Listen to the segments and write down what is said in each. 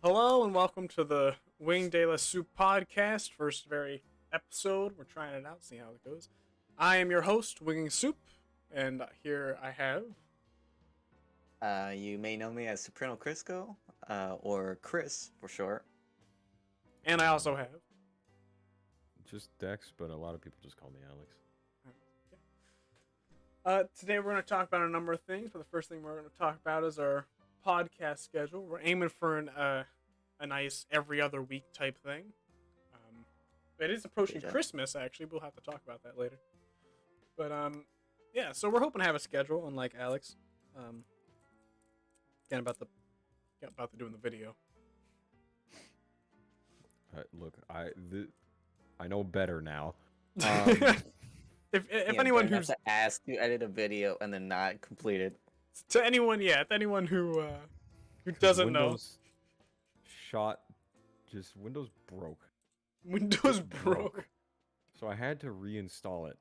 Hello and welcome to the WingingSoup podcast. First very episode. We're trying it out, see how it goes. I am your host, WingingSoup, and here I have. You may know me as Soprano Crisco, or Chris for short. And I also have. Just Dex, but a lot of people just call me Alex. Today we're going to talk about a number of things, but the first thing we're going to talk about is our podcast schedule. We're aiming for a nice every other week type thing. It is approaching Christmas, actually. We'll have to talk about that later. But yeah, so we're hoping to have a schedule, unlike Alex. Again, about the doing the video. Look, I know better now. If anyone who's asked to edit a video and then not complete it. To anyone who doesn't know, Windows broke. Windows broke. So I had to reinstall it,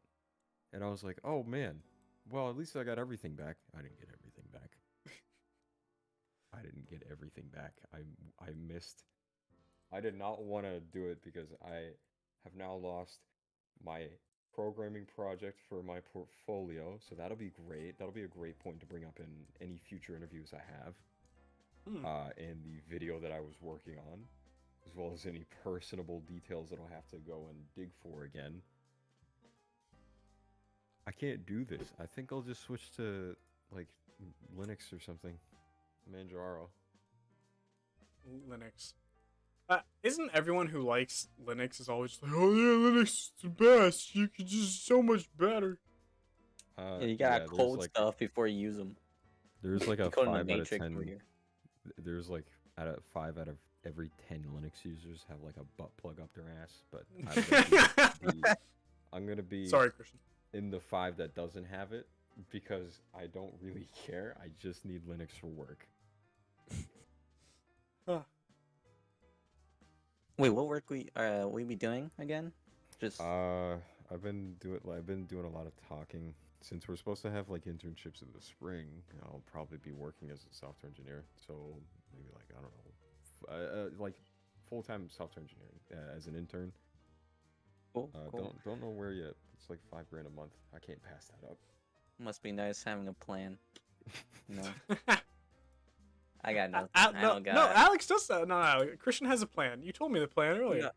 and I was like, "Oh man, well at least I got everything back." I didn't get everything back. I missed. I did not want to do it because I have now lost my programming project for my portfolio, so that'll be great. That'll be a great point to bring up in any future interviews I have. And the video that I was working on, as well as any personable details that I'll have to go and dig for again. I can't do this. I think I'll just switch to like Linux or something. Manjaro. Linux. Isn't everyone who likes Linux is always like, oh yeah, Linux is the best. You can just so much better. You gotta code stuff before you use them. There's like a 5 out of 10. There's like 5 out of every 10 Linux users have like a butt plug up their ass. But I'm gonna be sorry, Christian. In the 5 that doesn't have it because I don't really care. I just need Linux for work. Huh. Wait, what work we be doing again? Just I've been doing a lot of talking since we're supposed to have like internships in the spring. I'll probably be working as a software engineer, so maybe like I don't know, like full-time software engineering as an intern. Cool. Don't know where yet. It's like $5,000 a month. I can't pass that up. Must be nice having a plan. No. I got no. No, Alex does. No, Christian has a plan. You told me the plan earlier. No.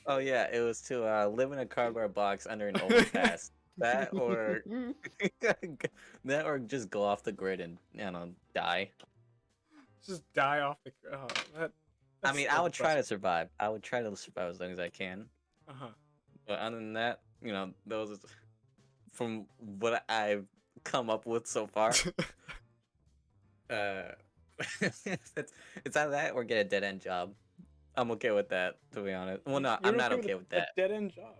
Oh yeah, it was to live in a cardboard box under an overpass. that or just go off the grid and die. Just die off the. I mean, I would try to survive. I would try to survive as long as I can. But other than that, those are, from what I've come up with so far. It's either that or get a dead end job. I'm okay with that, to be honest. Well, no, I'm not okay with that. A dead end job.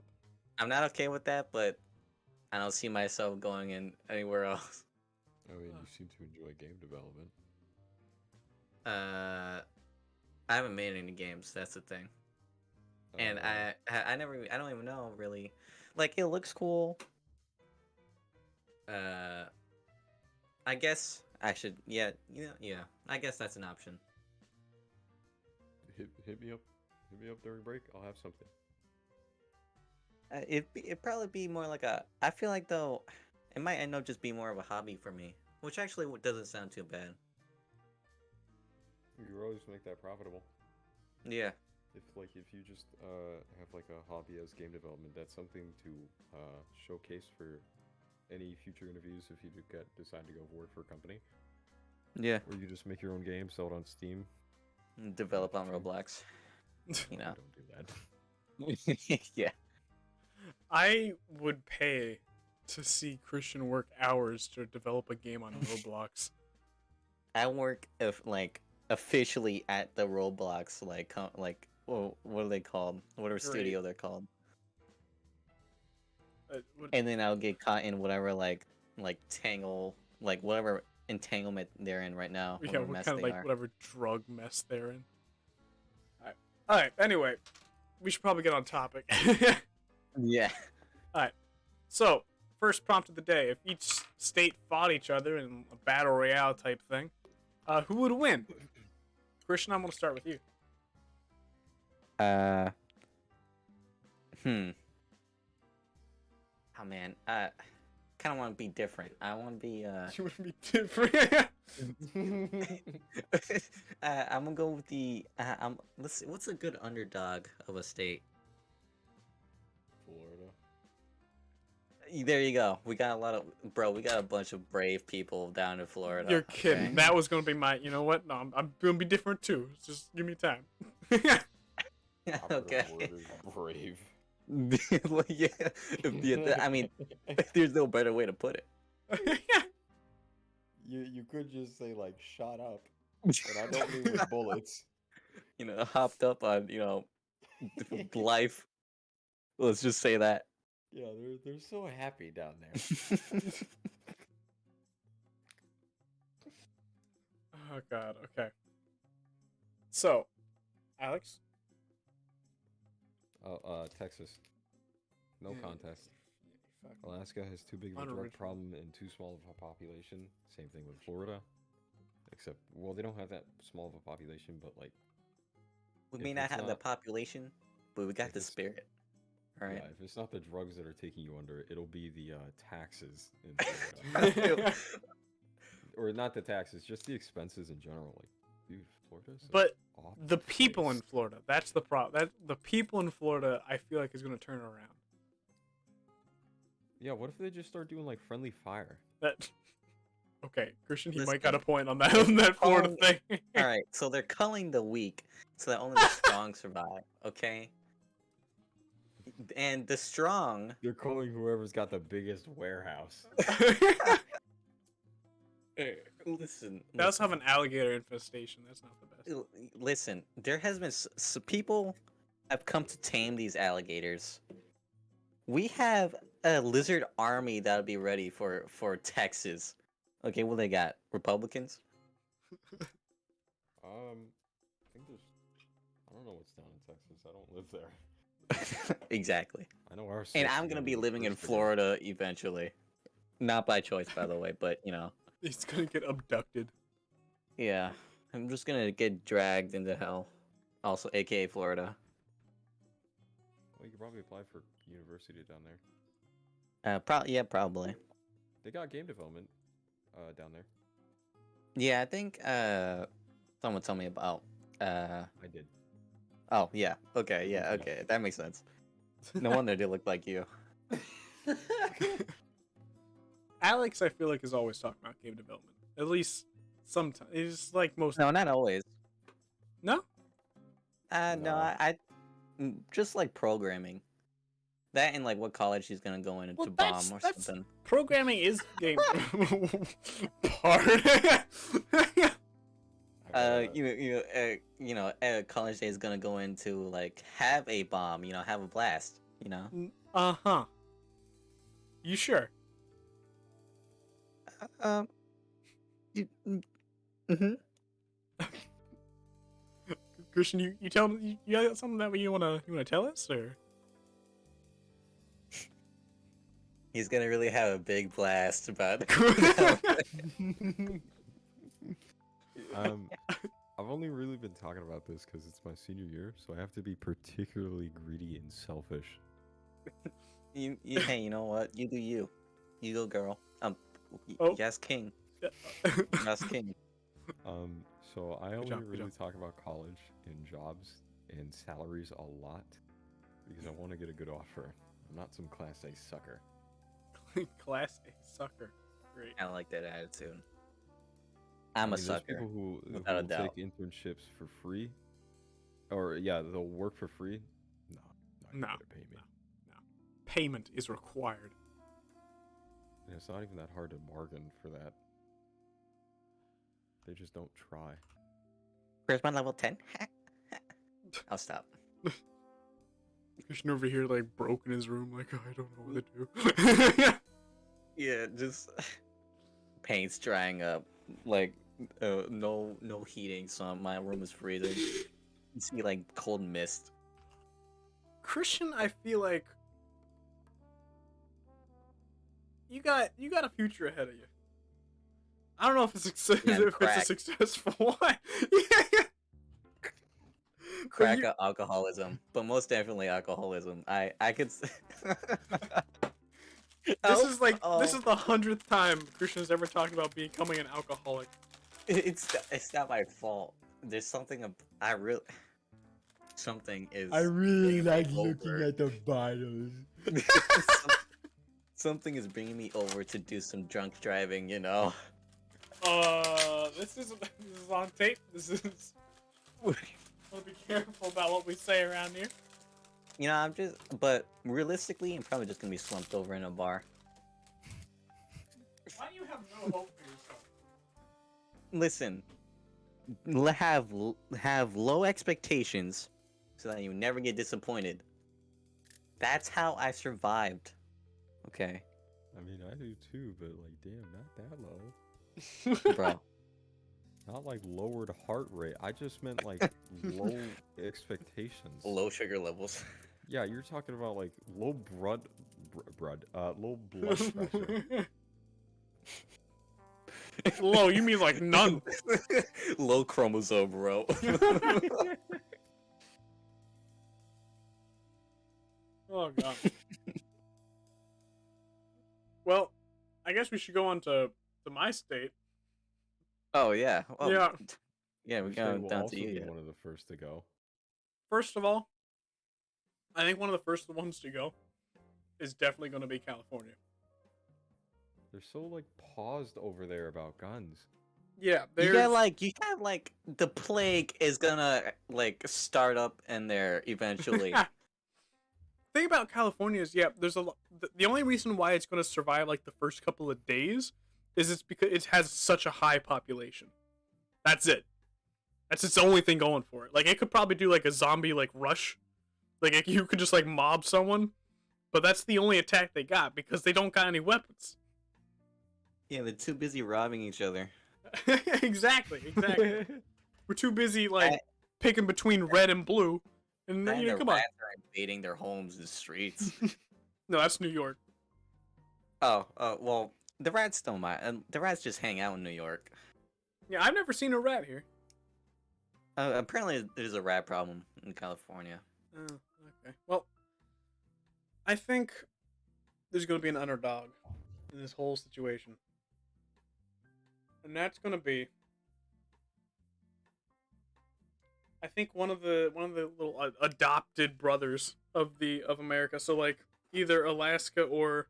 I'm not okay with that, but I don't see myself going in anywhere else. I mean, you seem to enjoy game development. I haven't made any games. That's the thing. And I don't even know really. Like, it looks cool. I guess I should. Yeah. I guess that's an option. Hit me up during break. I'll have something. It'd probably be more like a. I feel like though, it might end up just being more of a hobby for me, which actually doesn't sound too bad. You could always make that profitable. Yeah. If you just have like a hobby as game development, that's something to showcase for any future interviews if you decide to go forward for a company. Yeah. Or you just make your own game, sell it on Steam. Develop on Roblox. Don't do that. Yeah. I would pay to see Christian work hours to develop a game on Roblox. I work officially at the Roblox well, what are they called? Whatever studio they're called. And then I'll get caught in whatever like tangle, like whatever entanglement they're in right now. Yeah, what kind of like whatever drug mess they're in. All right. Anyway, we should probably get on topic. Yeah. All right. So, first prompt of the day: if each state fought each other in a battle royale type thing, who would win? Christian, I'm gonna start with you. Hmm. Oh man, kind of want to be different. I want to be You want to be different. I'm gonna go with the let's see, what's a good underdog of a state? Florida. There you go. We got we got a bunch of brave people down in Florida. You're kidding. Okay? That was gonna be my. You know what? No, I'm gonna be different too. Just give me time. Okay. Brave. Well, yeah, I mean, there's no better way to put it. You could just say like shut up, and I don't mean with bullets. You know, hopped up on life. Let's just say that. Yeah, they're so happy down there. Oh God. Okay. So, Alex. Texas. No contest. Fuck. Alaska has too big of a drug Unoriginal. problem and too small of a population. Same thing with Florida. Except, well, they don't have that small of a population, but like. We if may not it's have the population, but we got if the it's- spirit. All right. Yeah, if it's not the drugs that are taking you under, it'll be the taxes in Florida. Or not the taxes, just the expenses in general. Like, dude, Florida's But off the people in place. Florida. That's the problem. That the people in Florida, I feel like, is gonna turn around. Yeah, what if they just start doing like friendly fire? That. Okay, Christian, he Listen, might got a point on that on that Florida thing. All right, so they're culling the weak so that only the strong survive. Okay. And the strong. They're calling whoever's got the biggest warehouse. Listen. They also have an alligator infestation. That's not the best. Listen, there has been people have come to tame these alligators. We have a lizard army that'll be ready for Texas. Okay, what they got? Republicans? I think there's. I don't know what's down in Texas. I don't live there. Exactly. I know our. And state's I'm gonna be the living in first to go. Florida eventually. Not by choice, by the way, but you know. He's gonna get abducted. Yeah. I'm just gonna get dragged into hell. Also, aka Florida. Well, you could probably apply for university down there. Yeah, probably. They got game development down there. Yeah, I think someone told me about I did. oh yeah. Okay, yeah, okay. That makes sense. No wonder they look like you. Alex, I feel like, is always talking about game development. At least sometimes. It's like most. No, not always. No. No, No. I just like programming. That and like what college he's gonna go in Well, to bomb or that's something. programming is game part. College day is gonna go into like have a bomb, have a blast, Uh-huh. You sure? Mm-hmm. Christian, you got something that you wanna tell us, or? He's gonna really have a big blast about I've only really been talking about this because it's my senior year, so I have to be particularly greedy and selfish. Hey, you know what? You do you. You go, girl. Oh. Yes, king. Yes, king. So I only job, good really job. talk about college and jobs and salaries a lot because I want to get a good offer. I'm not some class A sucker. Class A sucker. Great. I like that attitude. I I'm mean, a there's sucker. people who without a will doubt. take internships for free, or yeah, they'll work for free. No, No, you gotta pay me. no. Payment is required. And it's not even that hard to bargain for that. They just don't try. Where's my level 10? I'll stop. Christian over here, like, broke in his room, like, oh, I don't know what to do. Yeah, just paint's drying up. Like, no heating, so my room is freezing. You see, like, cold mist. Christian, I feel like you got a future ahead of you. I don't know if it's Yeah, if it's a crack. successful one. Yeah. crack of alcoholism, but most definitely alcoholism. I could. This is like this oh, is the 100th time Christian's ever talked about becoming an alcoholic. it's not my fault. There's something I really something is. I really bringing me like looking over. at the bottles. Something is bringing me over to do some drunk driving. You know. This is on tape. This is. We'll be careful about what we say around here. You know, but realistically, I'm probably just gonna be slumped over in a bar. Why do you have no hope for yourself? Listen, have low expectations so that you never get disappointed. That's how I survived. Okay, I mean, I do too, but like, damn, not that low. bro. Not like lowered heart rate. I just meant like low expectations. Low sugar levels. Yeah, you're talking about like low blood pressure. Low, you mean like none? Low chromosome, bro. Oh god. Well, I guess we should go on to my state. Oh yeah. Well, Yeah. Yeah, we're Which they going will down also to you. be Yeah. one of the first to go. First of all, I think one of the first ones to go is definitely going to be California. They're so like paused over there about guns. Yeah, You got like the plague is gonna like start up in there eventually. Thing about California is, yeah, there's a lot. The only reason why it's going to survive like the first couple of days is it's because it has such a high population. That's it. That's its only thing going for it. Like it could probably do like a zombie like rush, like you could just like mob someone, but that's the only attack they got because they don't got any weapons. Yeah, they're too busy robbing each other. Exactly. We're too busy like picking between red and blue, and And you know, the come on. rats are invading their homes and streets. No, that's New York. Oh, well, the rats don't mind. And the rats just hang out in New York. Yeah, I've never seen a rat here. Apparently, there's a rat problem in California. Oh, okay. Well, I think there's going to be an underdog in this whole situation. And that's going to be, I think one of the little adopted brothers of America. So like either Alaska or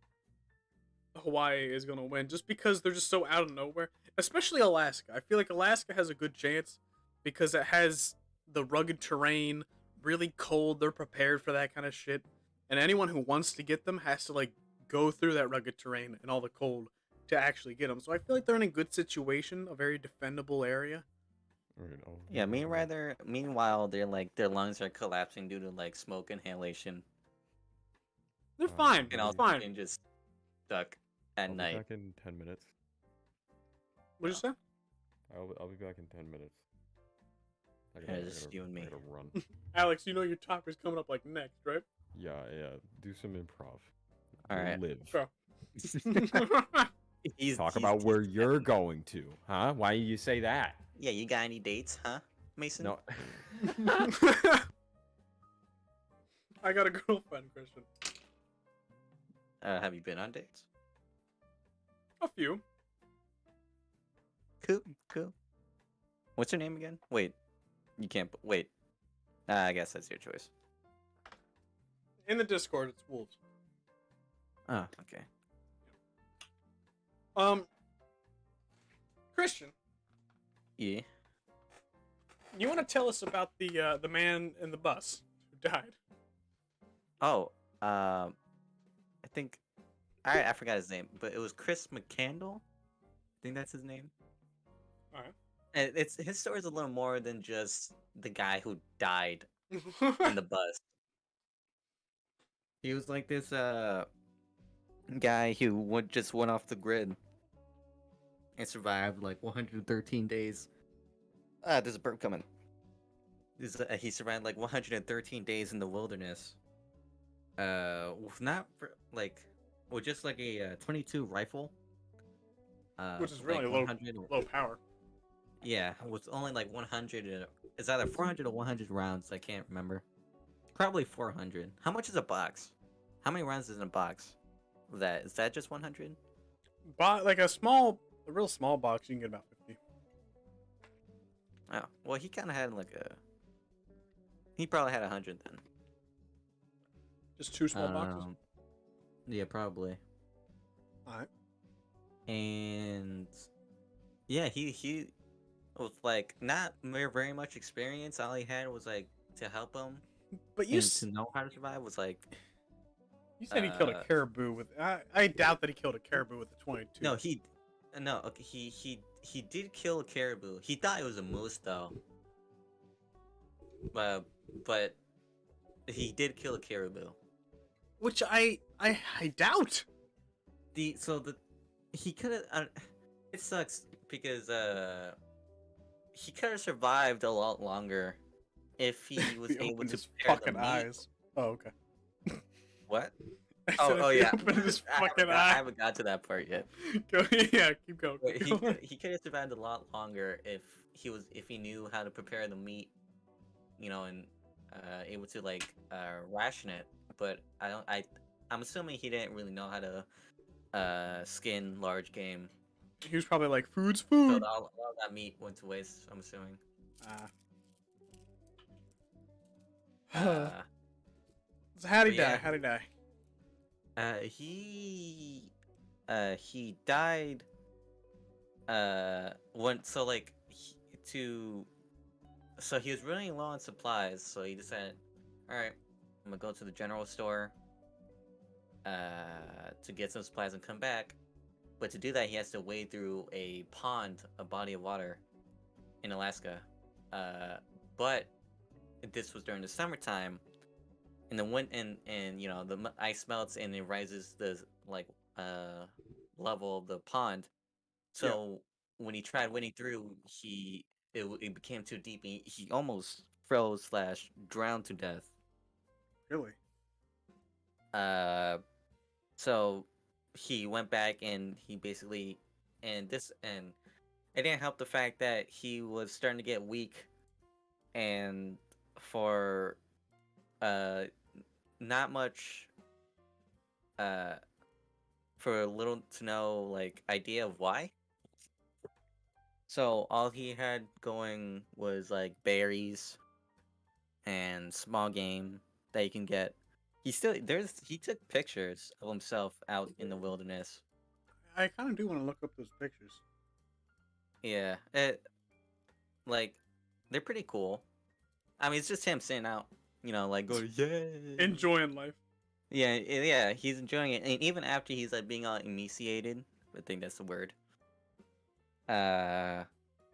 Hawaii is going to win just because they're just so out of nowhere. Especially Alaska. I feel like Alaska has a good chance because it has the rugged terrain, really cold. They're prepared for that kind of shit. And anyone who wants to get them has to like go through that rugged terrain and all the cold to actually get them. So I feel like they're in a good situation, a very defendable area. Yeah, meanwhile, they're like their lungs are collapsing due to like smoke inhalation. They're fine. And all fine. and just stuck at I'll night. be back in 10 minutes. What'd you say? I'll be back in 10 minutes. Yeah, just you and me. I gotta run. Alex, you know your topic is coming up like next, right? Yeah. Do some improv. All right. Live. Bro. Talk about where you're going to, huh? Why do you say that? Yeah, you got any dates, huh, Mason? No. I got a girlfriend, Christian. Have you been on dates? A few. Cool. What's her name again? Wait, you can't. Wait. I guess that's your choice. In the Discord, it's wolves. Oh, okay. Christian. Yeah. You want to tell us about the man in the bus who died? Oh, I think I forgot his name, but it was Chris McCandle. I think that's his name. All right. And his story is a little more than just the guy who died in the bus. He was like this guy who just went off the grid and survived like 113 days. There's a burp coming. He survived like 113 days in the wilderness. Not for, like, with just like a 22 rifle. Which is really like low power. Yeah, with only like 100. It's either 400 or 100 rounds. I can't remember. Probably 400. How much is a box? How many rounds is in a box? Is that just 100? Like a real small box, you can get about 50. Oh, well, he kind of had like a. He probably had 100 then. Just two small boxes. Yeah, probably. All right. And yeah, he with like not very much experience. All he had was like to help him, but to know how to survive was like. You said he killed a caribou with. I doubt that he killed a caribou with a 22. No, okay, he did kill a caribou. He thought it was a moose though. But he did kill a caribou. Which I doubt. He could have. It sucks because he could have survived a lot longer if he was he able to his prepare fucking the meat. eyes. Oh, okay. What? Oh yeah. His fucking I haven't got to that part yet. Yeah, keep going. He could have survived a lot longer if he knew how to prepare the meat, and able to like ration it. But I'm assuming he didn't really know how to skin large game. He was probably like, food's So food. a lot of that meat went to waste, I'm assuming. So how'd he die? How'd he die? He died so he was running low on supplies, so he decided, alright, I'm gonna go to the general store to get some supplies and come back. But to do that, he has to wade through a body of water in Alaska. But this was during the summertime, and the ice melts and it rises the level of the pond. So when he tried wading through, it became too deep. And he almost froze / drowned to death. Really? So he went back and he basically and it didn't help the fact that he was starting to get weak, and for not much for little to no like idea of why. So all he had going was like berries and small game that you can get. He took pictures of himself out in the wilderness. I kind of do want to look up those pictures. Yeah, they're pretty cool. I mean, it's just him sitting out, like going, yay, enjoying life. Yeah, he's enjoying it, and even after he's like being all emaciated, I think that's the word.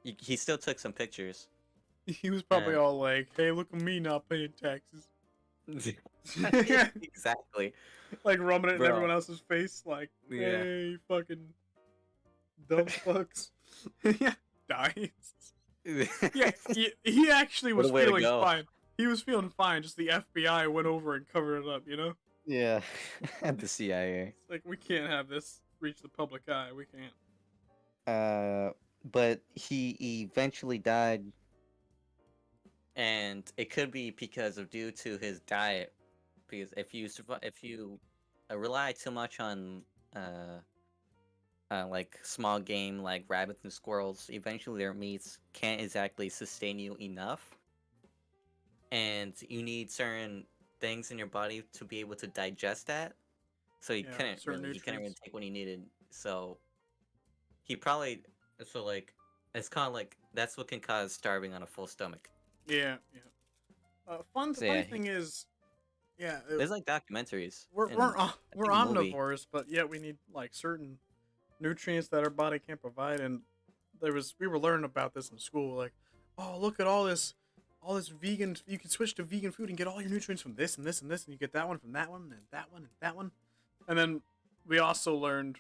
He still took some pictures. He was probably all like, "Hey, look at me not paying taxes." Exactly. Like rubbing it in everyone else's face, like, "Hey, fucking dumb fucks." Yeah, dies. Yeah, he actually was feeling fine. He was feeling fine. Just the FBI went over and covered it up, Yeah, and the CIA. It's like, we can't have this reach the public eye. We can't. But he eventually died, and it could be due to his diet. Because if you rely too much on like small game like rabbits and squirrels, eventually their meats can't exactly sustain you enough, and you need certain things in your body to be able to digest that. So he couldn't really take what he needed. So he probably it's kind of like that's what can cause starving on a full stomach. Yeah. Funny thing is, there's like documentaries. We're omnivores, but yet we need like certain nutrients that our body can't provide. And we were learning about this in school. Like, oh, look at all this vegan. You can switch to vegan food and get all your nutrients from this and this and this, and you get that one from that one and that one and that one. And then we also learned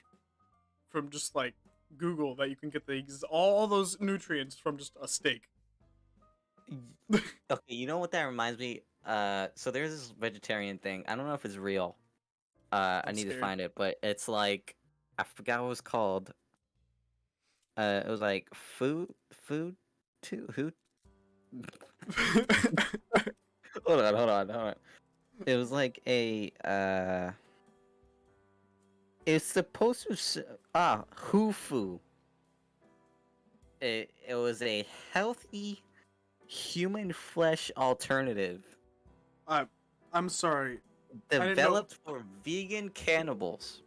from just like Google that you can get all those nutrients from just a steak. Okay, you know what that reminds me? So there's this vegetarian thing. I don't know if it's real. I need to find it, but it's like I forgot what it was called. It was like food too. Who? Hold on. It was like a It's supposed to Hufu. It was a healthy human flesh alternative I'm sorry. developed for vegan cannibals.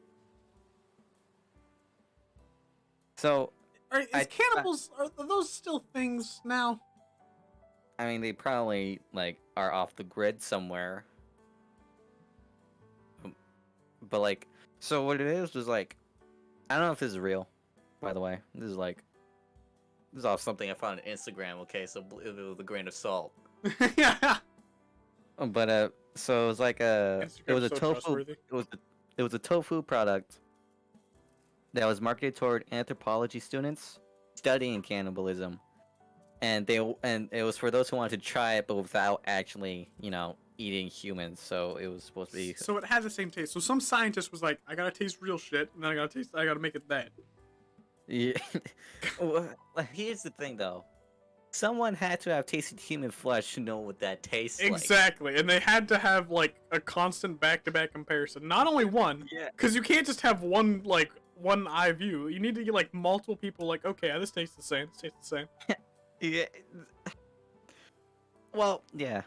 So, Cannibals, are those still things now? I mean, they probably like are off the grid somewhere. But like, so what it is was like, I don't know if this is real. By the way, this is off something I found on Instagram. Okay, so it was a grain of salt. Yeah. But so it was like it was a so tofu. trustworthy. It was a tofu product that was marketed toward anthropology students studying cannibalism, and it was for those who wanted to try it but without actually, eating humans. So it was supposed to be. So it had the same taste. So some scientist was like, I gotta taste real shit, and then I gotta make it that. Yeah. Well, here's the thing, though. Someone had to have tasted human flesh to know what that tastes like. Exactly, and they had to have like a constant back-to-back comparison. Not only one, because you can't just have one eye view. You need to get like multiple people. Like, okay, this tastes the same. This tastes the same. Yeah. Well, yeah.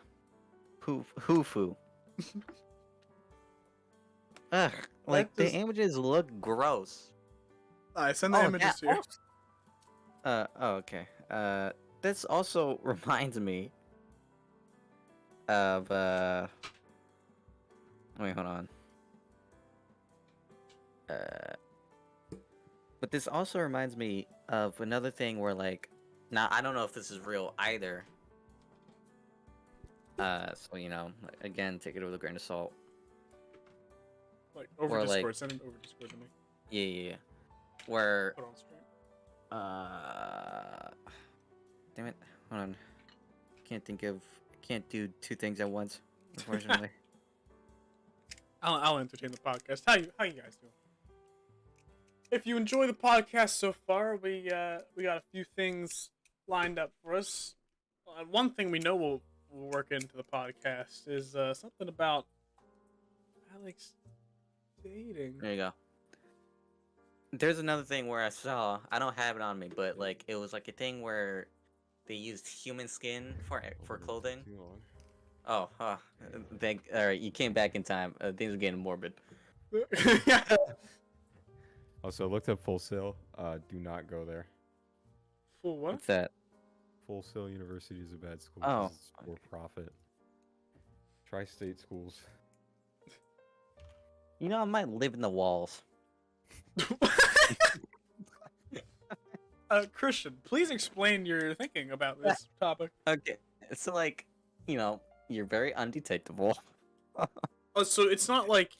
Hufu. Ugh. Like the images look gross. I send the images to you. Oh, okay. This also reminds me of wait, hold on. But this also reminds me of another thing where, like, now I don't know if this is real either. So again, take it with a grain of salt. Like over or Discord, like, send it over Discord to me. Yeah. Where Put on stream. Damn it. Hold on. Can't do two things at once, unfortunately. I'll entertain the podcast. How you guys doing? If you enjoy the podcast so far, we got a few things lined up for us. One thing we know we'll work into the podcast is something about Alex dating. There you go. There's another thing where I don't have it on me, but like it was like a thing where they used human skin for clothing. Oh, all right, you came back in time. Things are getting morbid. Also, looked up Full Sail. Do not go there. Full what? What's that? Full Sail University is a bad school. Oh, it's for profit. Tri-state schools. I might live in the walls. Christian, please explain your thinking about this topic. Okay, so like, you're very undetectable. Oh, so it's not like,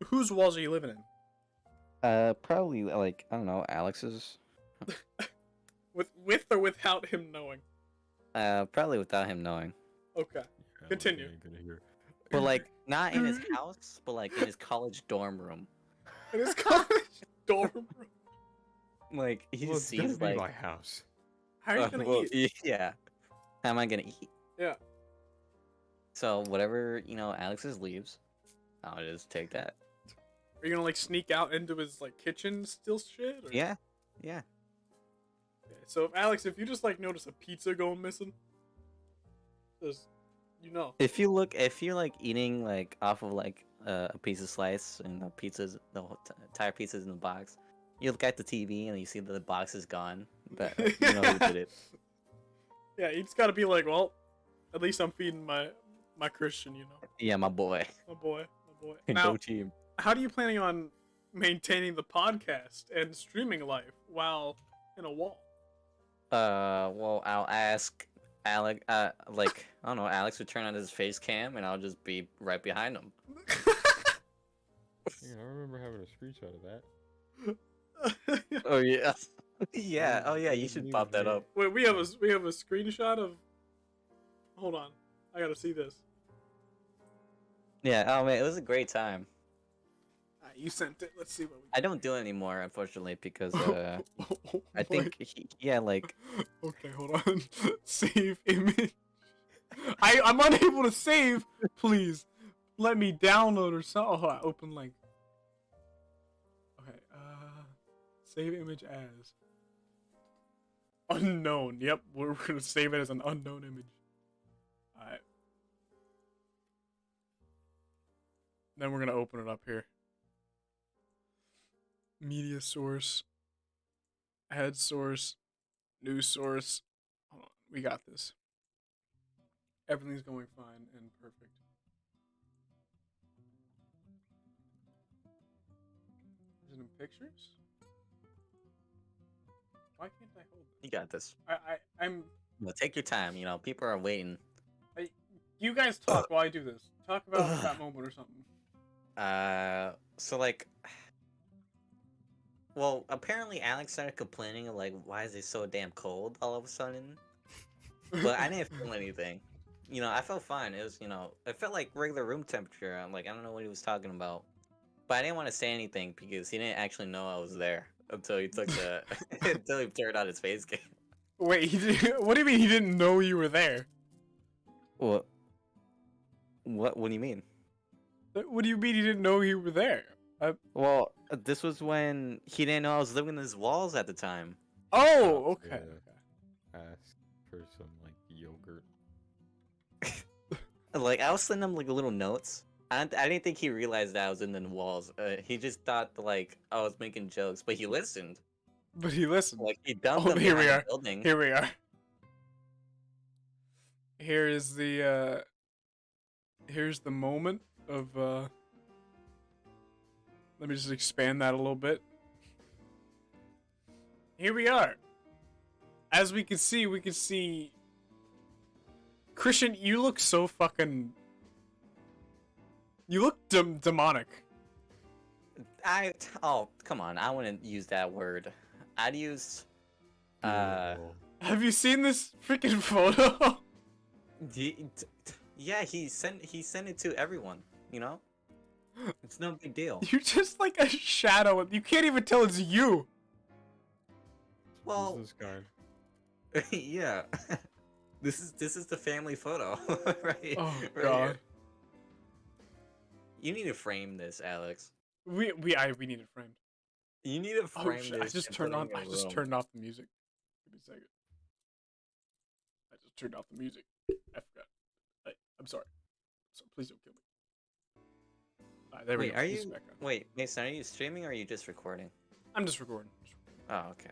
whose walls are you living in? Probably like, I don't know, Alex's. with or without him knowing? Probably without him knowing. Okay, continue. But like, not in his house, but like in his college dorm room. In his college dorm room. Like he sees like my house. How are you gonna eat? Yeah. How am I gonna eat? Yeah. So whatever Alex's leaves, I'll just take that. Are you gonna like sneak out into his like kitchen, steal shit? Or... Yeah. Okay, so Alex, if you just like notice a pizza going missing, just If you're like eating like off of like a pizza slice and the entire pizza's in the box, you look at the TV and you see that the box is gone. But you know who did it. Yeah, you just gotta be like, well, at least I'm feeding my Christian, Yeah, my boy. My boy. Now, team. How do you planning on maintaining the podcast and streaming life while in a wall? Well, I'll ask Alex. I don't know. Alex would turn on his face cam, and I'll just be right behind him. Yeah, I remember having a screenshot of that. Oh yeah. Yeah. Oh yeah. You should pop that up. Wait, we have a screenshot of. Hold on, I gotta see this. Yeah. Oh man, it was a great time. You sent it. Let's see what we I don't do it anymore, unfortunately, because Oh, I think like Okay, hold on. Save image. I'm unable to save. Please let me download or something. Oh, I open link. Okay. Save image as unknown. Yep, we're gonna save it as an unknown image. All right. Then we're gonna open it up here. Media source. Ad source. News source. Hold on. We got this. Everything's going fine and perfect. Is it in pictures? Why can't I hold it? you got this. I'm. Well, take your time. You know, people are waiting. You guys talk while I do this. Talk about that moment or something. So like, well, apparently Alex started complaining of like, why is it so damn cold all of a sudden? But I didn't feel anything. You know, I felt fine. It was, you know, it felt like regular room temperature. I'm like, I don't know what he was talking about. But I didn't want to say anything because he didn't actually know I was there until he took the until he turned on his face cam. Wait, what do you mean he didn't know you were there? What? What do you mean? What do you mean he didn't know you were there? Well, this was when he didn't know I was living in his walls at the time. Oh, okay. Yeah. Okay. Ask for some like yogurt. Like I was sending him like little notes. I didn't think he realized that I was in the walls. He just thought like I was making jokes, but he listened. But he listened. Like he dumped Oh, them here we behind are. the building. Here we are. Here is the here's the moment of let me just expand that a little bit. Here we are. As we can see Christian, you look so fucking you look demonic. Oh, come on. I wouldn't use that word. I'd use Have you seen this freaking photo? Yeah, he sent it to everyone, you know? It's no big deal. You're just like a shadow. You can't even tell it's you. Well, Who's this guy? yeah. This is the family photo, right? Oh right god. here. You need to frame this, Alex. We need it framed. You need to Oh frame shit, this. I just turned off the music. Give me a second. I just turned off the music. I forgot. I'm sorry. So please don't kill me. Alright, there we Wait, go. are He's you? back on. Wait, Mason, are you streaming or are you just recording? I'm just recording. Oh, okay.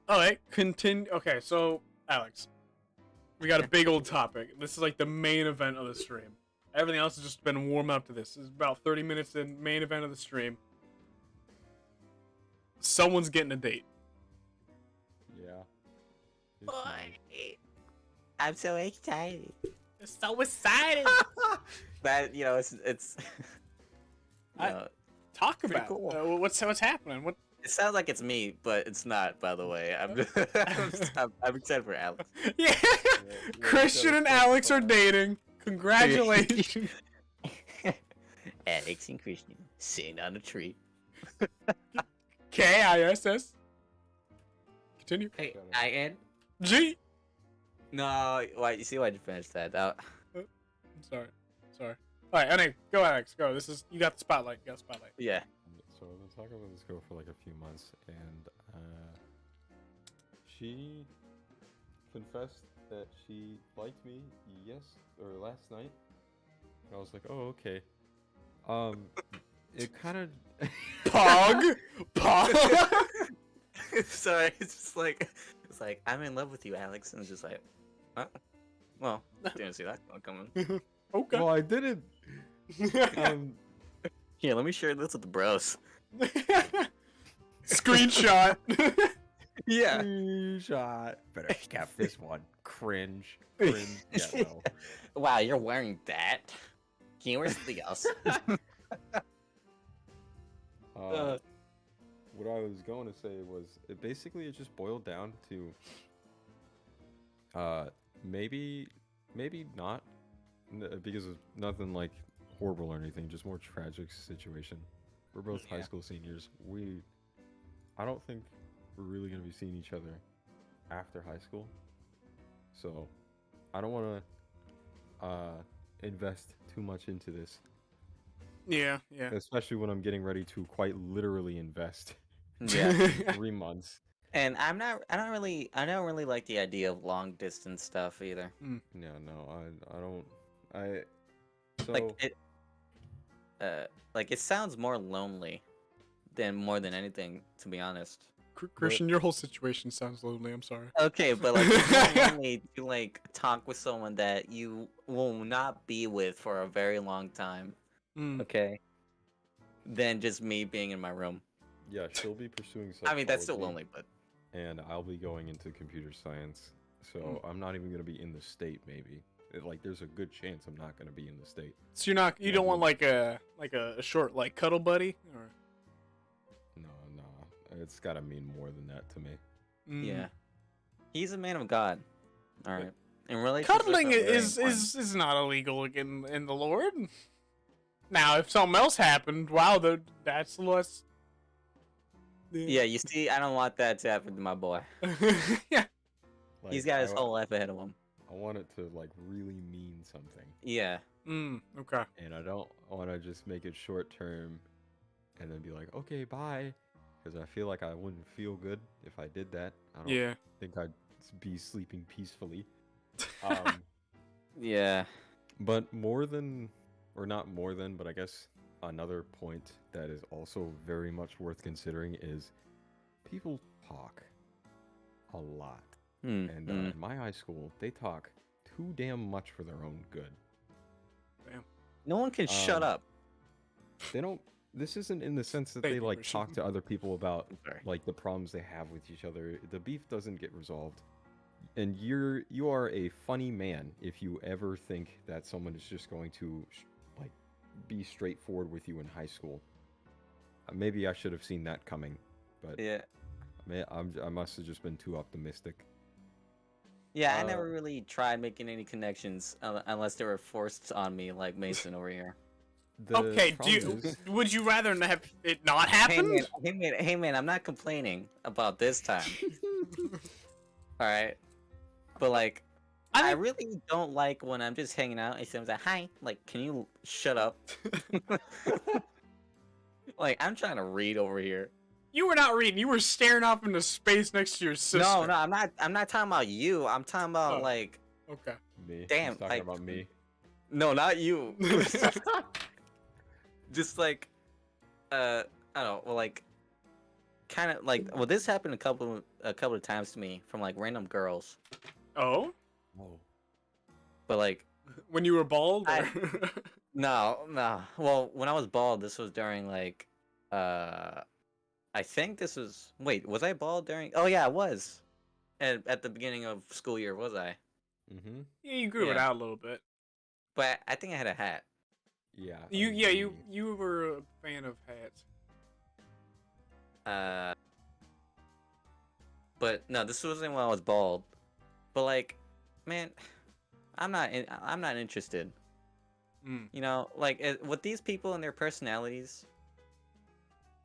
Alright, continue. Okay, so Alex, we got a big old topic. This is like the main event of the stream. Everything else has just been warm up to this. This is about 30 minutes in, main event of the stream. Someone's getting a date. Yeah. It's Boy, I'm so excited. So excited. That it's. Talk Pretty about cool. it. What's happening? What? It sounds like it's me, but it's not. By the way, I'm excited for Alex. Yeah. Christian and Alex are dating. Congratulations. Alex and Christian sitting on a tree. KISS. Continue. Hey, I-N? G. No, why? You see why I just finished that? I'm sorry. All right, anyway, go Alex. Go. This is you got the spotlight. Yeah. So I've been talking with this girl for like a few months, and she confessed that she liked me last night. And I was like, oh, okay. It kind of Pog. Sorry, it's like I'm in love with you, Alex, and it's just like, huh? Well, didn't see that one coming. Okay. Well, I didn't. Here, let me share this with the bros. Screenshot. Yeah. Screenshot. Better cap this one. Cringe. Yeah, no. Wow, you're wearing that. Can you wear something else? What I was going to say was, it just boiled down to, maybe not, because of nothing like horrible or anything, just more tragic situation. We're both high school seniors. I don't think we're really gonna be seeing each other after high school. So I don't want to invest too much into this. Yeah, yeah. Especially when I'm getting ready to quite literally invest. Yeah. 3 months. And I don't really like the idea of long distance stuff either. Yeah, no, I don't. So Like it sounds more lonely than more than anything, to be honest. Christian, your whole situation sounds lonely. I'm sorry. Okay, but like it's more lonely to like talk with someone that you will not be with for a very long time. Okay. Than just me being in my room. Yeah, she'll be pursuing psychology. I mean, that's still lonely, but. And I'll be going into computer science, so I'm not even gonna be in the state. Maybe like there's a good chance I'm not gonna be in the state. So you don't want like a short like cuddle buddy or? No, it's gotta mean more than that to me. Yeah, he's a man of God. All right, in relationships, cuddling is not illegal in the Lord. Now, if something else happened, wow, that's less. Yeah, you see, I don't want that to happen to my boy. Yeah, Like, he's got his whole life ahead of him. I want it to like really mean something. Yeah. Okay. And I don't want to just make it short term, and then be like, okay, bye, because I feel like I wouldn't feel good if I did that. I don't think I'd be sleeping peacefully. Yeah. But not more than, but I guess another point that is also very much worth considering is people talk a lot. And in my high school, they talk too damn much for their own good. Damn. No one can shut up. They don't. This isn't in the sense that they like talk to other people about like the problems they have with each other. The beef doesn't get resolved. And you are a funny man if you ever think that someone is just going to like be straightforward with you in high school. Maybe I should have seen that coming, but yeah, I must have just been too optimistic. Yeah, I never really tried making any connections unless they were forced on me, like Mason over here. Okay, would you rather have it not happen? Hey man, I'm not complaining about this time. All right, but like, I really don't like when I'm just hanging out and someone's like, "Hi," like, can you shut up? Like, I'm trying to read over here. You were not reading. You were staring off into space next to your sister. No, I'm not. I'm not talking about you. I'm talking about like. Okay. Me. Damn. He's talking about me. No, not you. Just like, I don't know. Well, like, kind of like. Well, this happened a couple of times to me from like random girls. Oh. Oh. But like. When you were bald. No. Well, when I was bald, this was during like, I think this was. Wait, was I bald during? Oh yeah, I was. At the beginning of school year, was I? Mm-hmm. Yeah, you grew it out a little bit. But I think I had a hat. Yeah. You were a fan of hats. But no, this wasn't when I was bald. But like, man, I'm not interested. You know, like with these people and their personalities,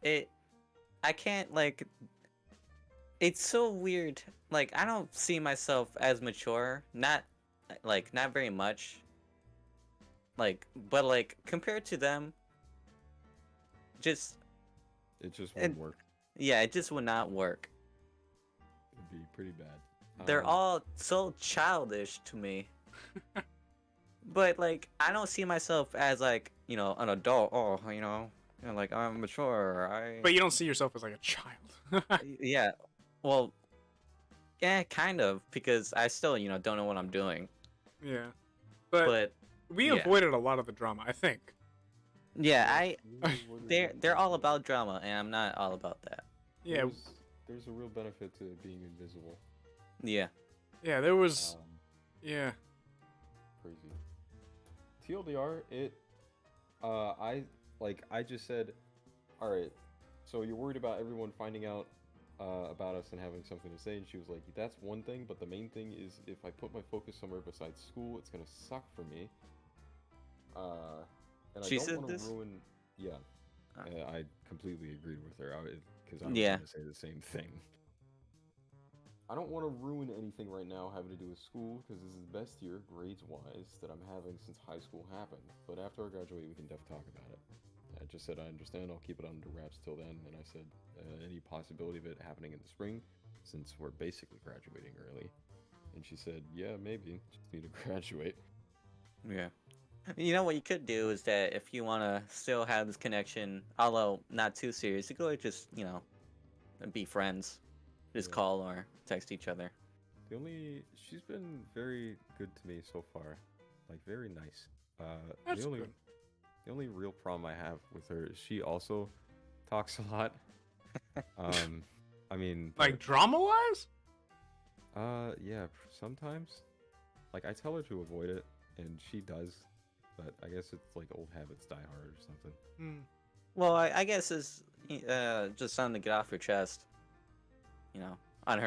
I can't like. It's so weird. Like, I don't see myself as mature. Not very much. Like, but like compared to them, it just wouldn't work. Yeah, it just would not work. It'd be pretty bad. They're all so childish to me. But like, I don't see myself as like, you know, an adult. Oh, you know, like I'm mature. But you don't see yourself as like a child. Yeah. Well, yeah, kind of, because I still, you know, don't know what I'm doing. Yeah. But we avoided a lot of the drama, I think. Yeah, they're all about drama, and I'm not all about that. Yeah. There's a real benefit to being invisible. Yeah. Yeah, there was. Yeah. Crazy. TLDR, I just said, all right, so you're worried about everyone finding out about us and having something to say, and she was like, that's one thing, but the main thing is if I put my focus somewhere besides school, it's gonna suck for me. And She I don't said want to this? ruin. Yeah, Oh. I completely agreed with her. Because I was Yeah. going to say the same thing. I don't want to ruin anything right now having to do with school, because this is the best year, grades-wise, that I'm having since high school happened. But after I graduate, we can definitely talk about it. I just said I understand, I'll keep it under wraps till then, and I said any possibility of it happening in the spring, since we're basically graduating early. And she said, yeah, maybe, just need to graduate. Yeah. You know what you could do is that if you want to still have this connection, although not too serious, you could like just, be friends. Just Yeah. call or text each other. She's been very good to me so far, like very nice. That's good. The only real problem I have with her is she also talks a lot. I mean, Like drama-wise? Yeah, sometimes. Like I tell her to avoid it, and she does, but I guess it's like old habits die hard or something. Hmm. Well, I guess it's just something to get off your chest. On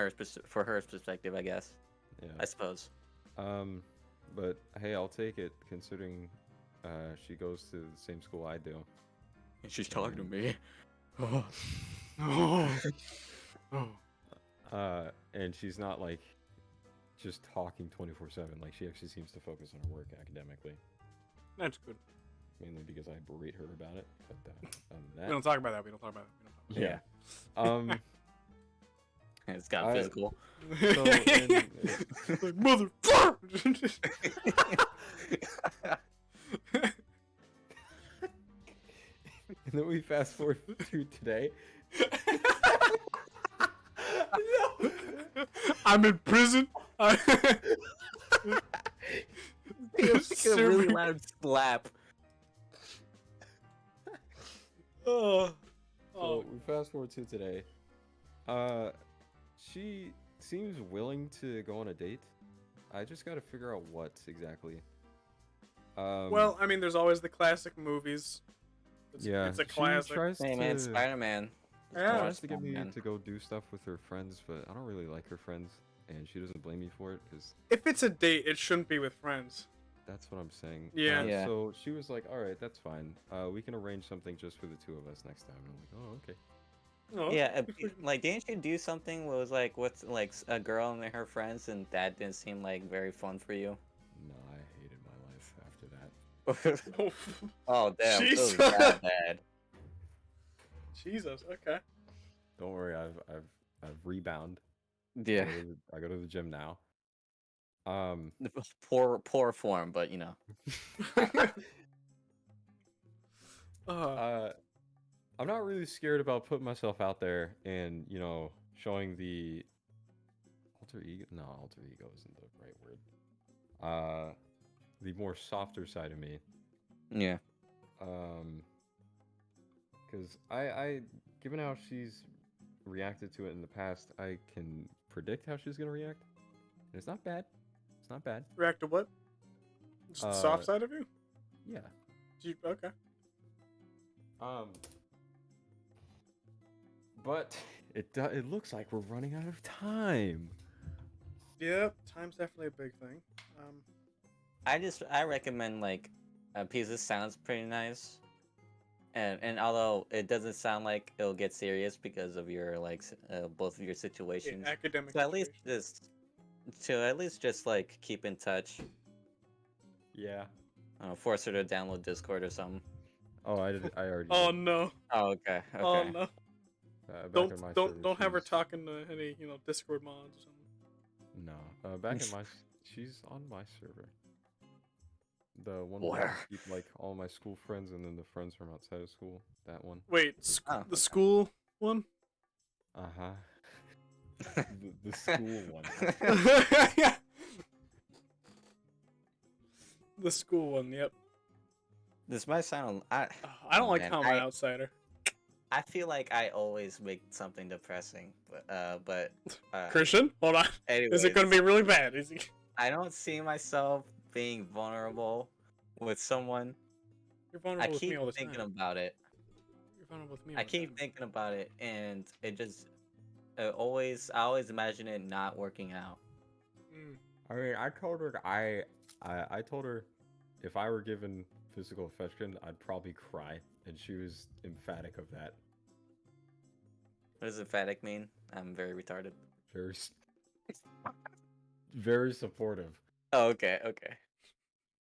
for her perspective, I guess. Yeah. I suppose. But hey, I'll take it considering she goes to the same school I do. She's talking to me. Oh. And she's not like just talking 24/7. Like she actually seems to focus on her work academically. That's good. Mainly because I berate her about it. But We don't talk about that. We don't talk about it. Yeah. It's got physical. So Like, mother. And then we fast forward to today. No. I'm in prison. It's a really loud slap. So we fast forward to today. She seems willing to go on a date. I just got to figure out what exactly. Well, I mean, there's always the classic movies. It's a classic. Hey man, Spider-Man. She tries to get me to go do stuff with her friends, but I don't really like her friends, and she doesn't blame me for it because if it's a date, it shouldn't be with friends. that's what I'm saying. Yeah. Yeah. So she was like, "All right, that's fine. We can arrange something just for the two of us next time." And I'm like, "Oh, okay." Oh. Yeah, like didn't you do something that was like with like a girl and her friends, and that didn't seem like very fun for you? No, I hated my life after that. Oh damn, it was Jesus. that bad. Jesus. Okay. Don't worry, I've rebound. Yeah, I go to the gym now. poor form, but I'm not really scared about putting myself out there and showing the alter ego. No, alter ego isn't the right word. The more softer side of me. Yeah. Because I given how she's reacted to it in the past, I can predict how she's gonna react, and it's not bad. It's not bad. React to what? Just the soft side of you? Yeah. Okay. But it looks like we're running out of time. Yep. Time's definitely a big thing. I recommend like because this sounds pretty nice, and although it doesn't sound like it'll get serious because of your both of your situations, Academic. so at least just like keep in touch. Yeah. Force her to download Discord or something. Oh, I already. Oh did. no. Oh okay. Oh no. Back in my server, Don't have her she's- talking to any Discord mods or something. No. Back in my she's on my server. The one Where? where I keep like all my school friends and then the friends from outside of school. That one. Wait, the school one? The school one. Yeah. The school one. Yep. This might sound I don't like man, calling an outsider. I feel like I always make something depressing, but Christian, hold on. anyways, Is it gonna be really bad? Is he... I don't see myself being vulnerable with someone. You're I vulnerable with me keep all the thinking time. about it. You're vulnerable with me. I all the keep time. thinking about it, and it just I always imagine it not working out. Mm. I mean, I told her I told her if I were given physical affection, I'd probably cry, and she was emphatic of that. What does emphatic mean? I'm very retarded. Very, very supportive. Oh, okay, okay.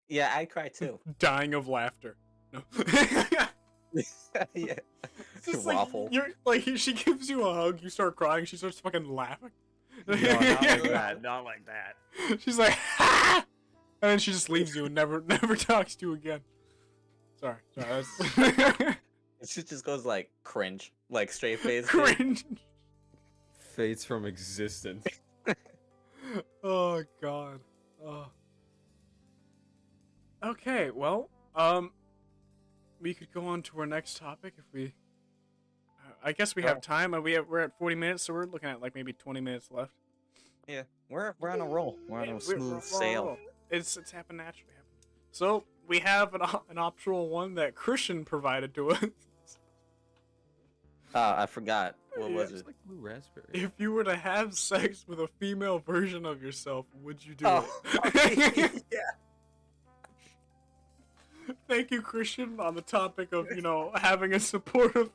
Yeah, I cry too. Dying of laughter. No. Yeah. It's just Waffle. like you're like she gives you a hug, you start crying, she starts fucking laughing. No, not like that. Not like that. She's like, ha! And then she just leaves you and never talks to you again. Sorry. She just goes like cringe, like straight face. Cringe. Fades from existence. Oh god. Oh. Okay, well, we could go on to our next topic if we. I guess we have time. We're at 40 minutes, so we're looking at like maybe 20 minutes left. Yeah, we're on a roll. We're on a smooth sail. It's happened naturally. So we have an optional one that Christian provided to us. I forgot. What was it? It's like blue raspberry. If you were to have sex with a female version of yourself, would you do it? Yeah. Thank you, Christian, on the topic of, having a supportive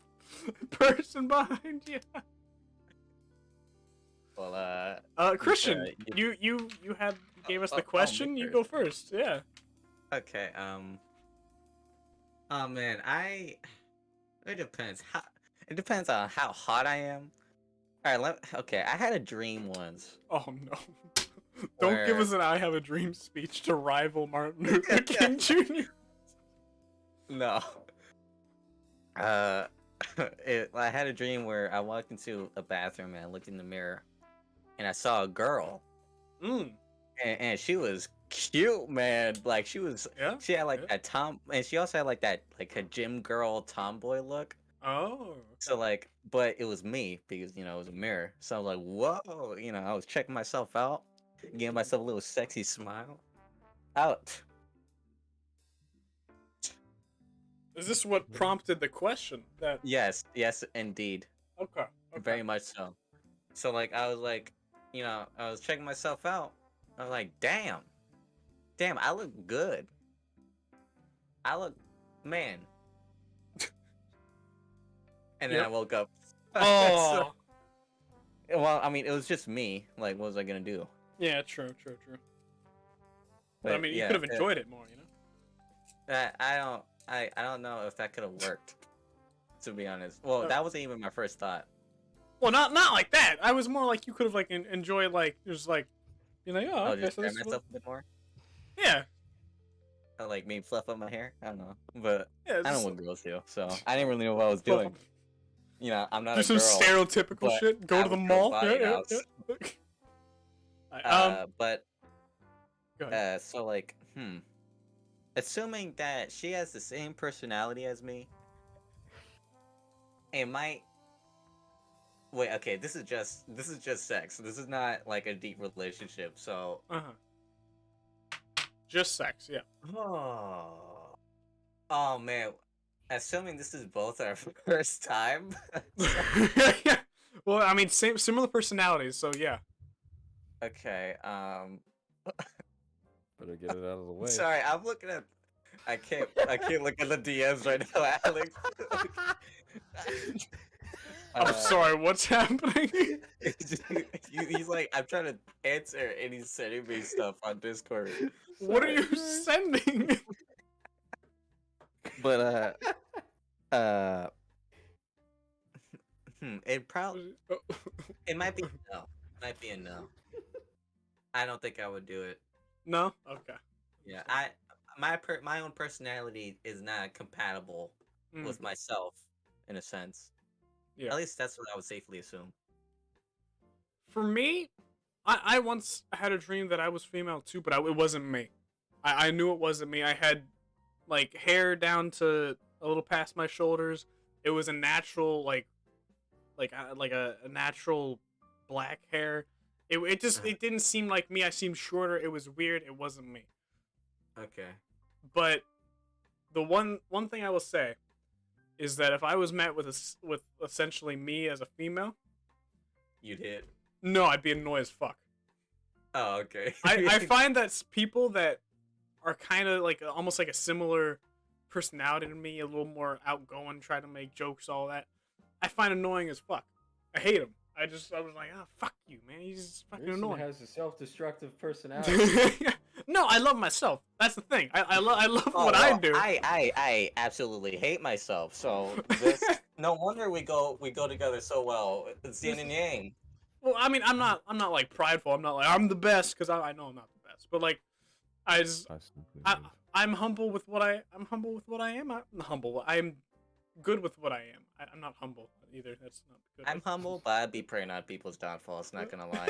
person behind you. Well, Christian, you gave us the question. You go first. Yeah. Okay. Oh man, it depends. It depends on how hot I am. All right. Okay. I had a dream once. Oh no. Don't give us an "I have a dream" speech to rival Martin Luther King Jr. No. I had a dream where I walked into a bathroom and I looked in the mirror, and I saw a girl. And she was cute, man. Like she had like that and she also had like that like a gym girl tomboy look. Oh. So like, but it was me because it was a mirror. So I was like, whoa, I was checking myself out, giving myself a little sexy smile. Out. Is this what prompted the question? Yes, indeed. Okay. Very much so. So like, I was like, I was checking myself out. I was like, damn, I look good. Man. And then I woke up. Oh. Well, I mean, it was just me. Like, what was I gonna do? Yeah, true. But I mean, you yeah, could have enjoyed it more, I don't know if that could have worked. To be honest, well, that wasn't even my first thought. Well, not like that. I was more like you could have like enjoyed like just like, okay, just so try myself a bit more. Yeah. Like maybe fluff up my hair. I don't know, but yeah, I don't know what girls do, so I didn't really know what I was doing. I'm not just a girl. Some stereotypical shit. Go to the mall. Yeah. But so like, assuming that she has the same personality as me, it might. Wait, okay. This is just sex. This is not like a deep relationship. So. Just sex, yeah. Oh man. Assuming this is both our first time. Yeah. Well, I mean, similar personalities, so yeah. Okay. Better get it out of the way. Sorry, I'm looking at. I can't look at the DMs right now, Alex. I'm sorry. What's happening? He's like, I'm trying to answer, and he's sending me stuff on Discord. What are you sending? But it probably it might be no. Might be a no. I don't think I would do it. No? Okay. Yeah, my own personality is not compatible with myself in a sense. Yeah. At least that's what I would safely assume. For me, I once had a dream that I was female too, but it wasn't me. I knew it wasn't me. I had like hair down to a little past my shoulders. It was a natural like a natural black hair. It didn't seem like me. I seemed shorter. It was weird. It wasn't me. Okay. But the one thing I will say is that if I was met with essentially me as a female, you'd hit. No, I'd be annoyed as fuck. Oh, okay. I find that people that are kind of like almost like a similar personality to me, a little more outgoing, try to make jokes, all that, I find annoying as fuck. I hate him. I was like, oh, fuck you, man. He's just fucking Mason annoying. has a self-destructive personality. No, I love myself. That's the thing. I love Oh, what well, I do. I absolutely hate myself. So this no wonder we go together so well. It's yin and yang. Well, I mean, I'm not like prideful. I'm not like I'm the best because I know I'm not the best. But like, I just I'm humble with what I'm humble with what I am. I'm humble. I'm good with what I am. I'm not humble either. That's not good. I'm humble, but I'd be preying on people's downfalls. Not gonna lie.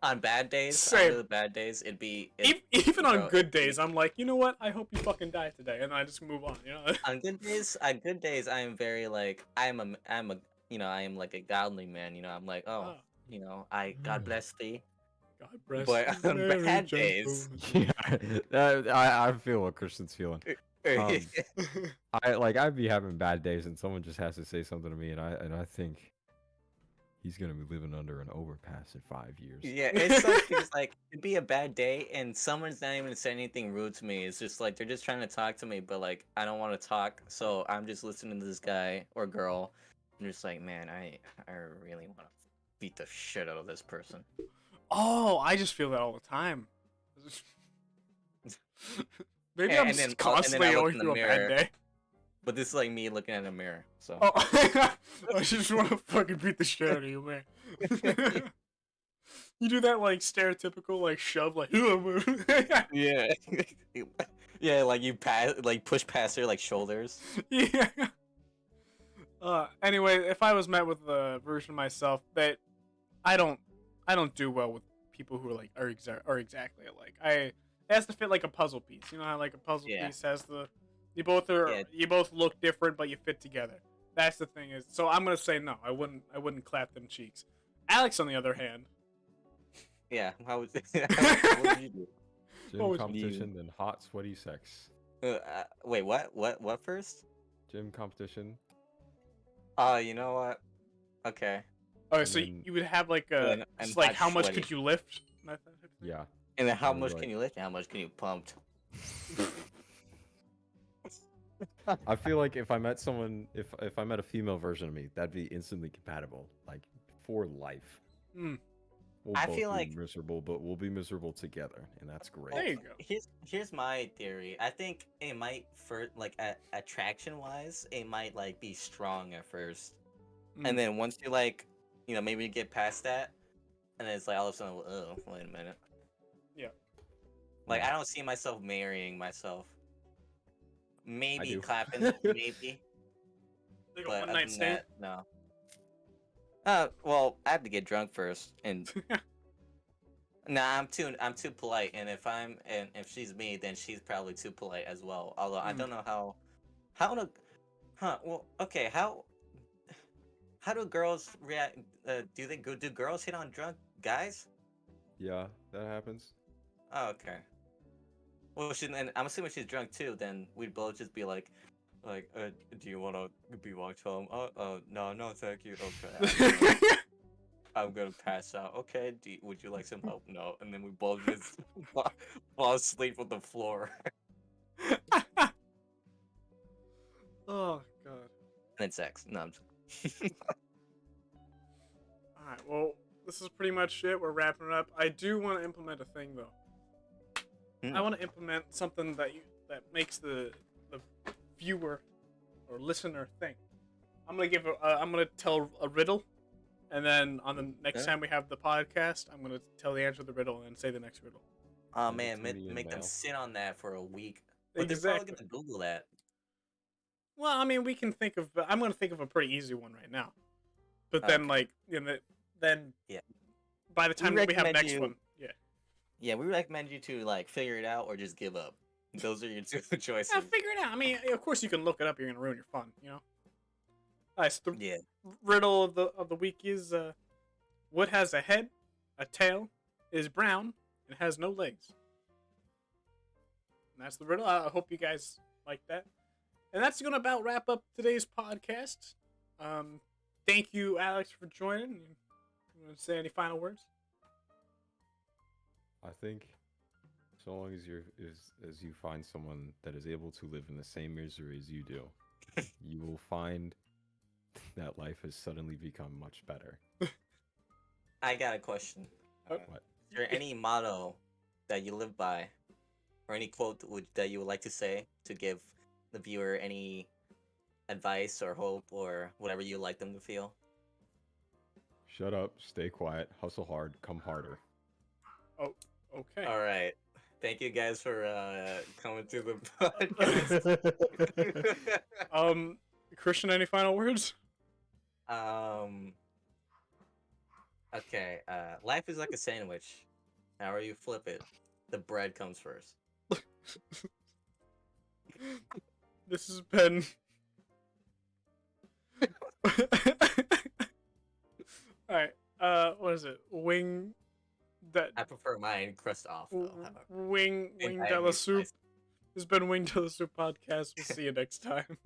On bad days, Same. on really bad days, even on good days, I'm like, you know what? I hope you fucking die today, and I just move on. You know. On good days, I am very like I am like a godly man. You know, I'm like, oh, you know, God bless thee. God bless. But on bad days, Yeah, I feel what Christian's feeling. I'd be having bad days, and someone just has to say something to me, and I think he's gonna be living under an overpass in 5 years. Yeah, it's like it's like it'd be a bad day, and someone's not even saying anything rude to me. It's just like they're just trying to talk to me, but like I don't want to talk, so I'm just listening to this guy or girl. I'm just like, man, I really want to beat the shit out of this person. Oh, I just feel that all the time. Maybe I'm just constantly going through a bad day. But this is like me looking at a mirror, so. Oh, I just want to fucking beat the shit out of you, man. You do that like stereotypical like shove, like yeah, yeah, like you push past their like shoulders. Yeah. Anyway, if I was met with a version of myself that I don't do well with people who are exactly alike. It has to fit like a puzzle piece. You know how like a puzzle piece has you both look different but you fit together. That's the thing is. So I'm gonna say no. I wouldn't clap them cheeks. Alex, on the other hand. Yeah. What would you do? Gym competition, then hot sweaty sex. Wait, what? What first? Gym competition. You know what? Okay. Oh, so you would have like just like how much could you lift? Yeah. And then how much can you lift? And how much can you pump? I feel like if I met someone, if I met a female version of me, that'd be instantly compatible, like for life. Mm. We'll both be miserable, but we'll be miserable together, and that's great. There you go. Here's my theory. I think it might attraction wise, it might like be strong at first, and then once you like, you know, maybe you get past that, and then it's like all of a sudden, oh, wait a minute. Yeah. Like I don't see myself marrying myself. Maybe clapping, maybe. Like a one night stand? No. Well, I have to get drunk first, and nah, I'm too polite, and if she's me, then she's probably too polite as well. Although I don't know well, okay, how do girls react? Do girls hit on drunk guys? Yeah, that happens. Oh, okay. Well, and I'm assuming she's drunk too. Then we'd both just be like, do you want to be walked home? No, thank you. Okay, I'm gonna pass out. Okay, would you like some help? No, and then we both just fall asleep on the floor. Oh god. And then sex. No. I'm just... All right. Well, this is pretty much it. We're wrapping it up. I do want to implement a thing though. I want to implement something that makes the viewer or listener think. I'm gonna tell a riddle, and then on the next time we have the podcast, I'm gonna tell the answer to the riddle and say the next riddle. Oh man, make them sit on that for a week. But they're probably gonna Google that. Well, I mean, I'm gonna think of a pretty easy one right now, but then like then by the time we have next one. Yeah, we recommend you to like figure it out or just give up. Those are your two choices. Yeah, figure it out. I mean, of course you can look it up. You're gonna ruin your fun, you know. Alright, so the riddle of the week is: what has a head, a tail, is brown, and has no legs? And that's the riddle. I hope you guys like that. And that's gonna about wrap up today's podcast. Thank you, Alex, for joining. You want to say any final words? I think So long as as you find someone that is able to live in the same misery as you do, you will find that life has suddenly become much better. I got a question. What? Is there any motto that you live by, or any quote that you would like to say to give the viewer any advice or hope or whatever you like them to feel? Shut up, stay quiet, hustle hard, come harder. Oh, okay. All right. Thank you guys for coming to the podcast. Christian, any final words? Okay. Life is like a sandwich. However you flip it, the bread comes first. This has been. All right. What is it? Wing. That. I prefer mine crust off. Wing de la Soup. This has been Wing de la Soup podcast. We'll see you next time.